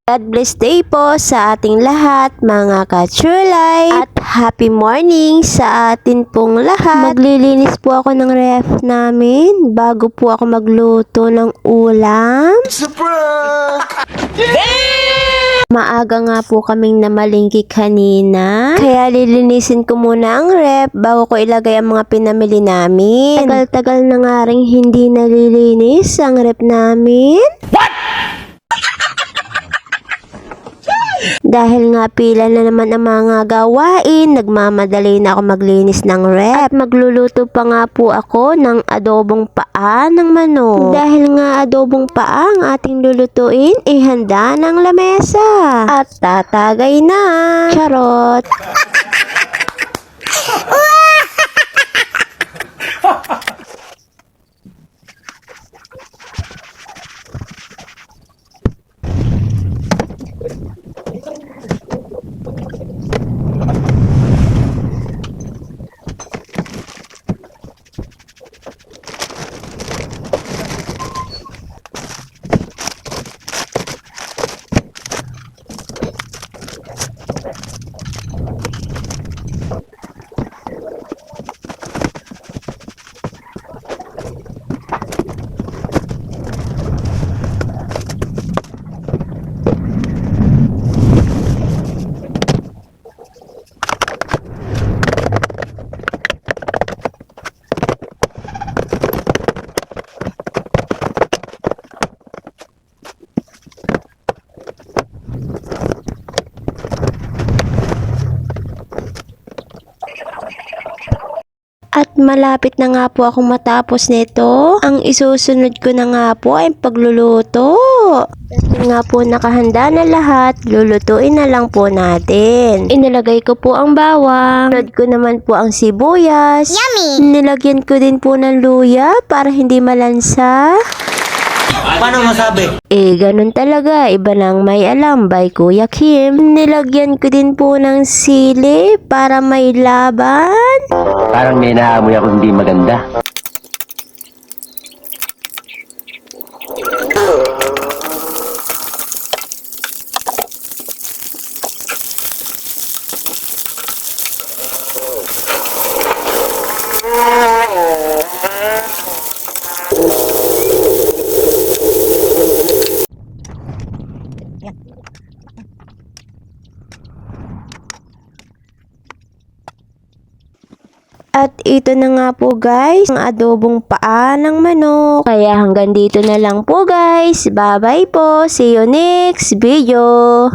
God bless day po sa ating lahat mga ka-Trulay at happy morning sa atin pong lahat. Maglilinis po ako ng ref namin bago po ako magluto ng ulam. Maaga nga po kaming namalingki kanina, kaya lilinisin ko muna ang ref bago ko ilagay ang mga pinamili namin. Tagal-tagal na nga rin hindi nalilinis ang ref namin. Dahil nga pila na naman ang mga gawain, nagmamadali na ako maglinis ng ref. At magluluto pa nga po ako ng adobong paa ng manok. Dahil nga adobong paa ang ating lulutuin, ihanda ng lamesa. At tatagay na. Charot! At malapit na nga po akong matapos nito. Ang isusunod ko na nga po ay pagluluto. Kasi nga po nakahanda na lahat, lulutuin na lang po natin. Inilagay ko po ang bawang. Sunod ko naman po ang sibuyas. Yummy! Nilagyan ko din po ng luya para hindi malansa. Paano masabi? Ganun talaga. Iba nang may alam by Kuya Kim. Nilagyan ko din po ng sili para may laban. Parang may naamoy ako hindi maganda. At ito na nga po guys, ang adobong paa ng manok. Kaya hanggang dito na lang po guys. Bye bye po. See you next video.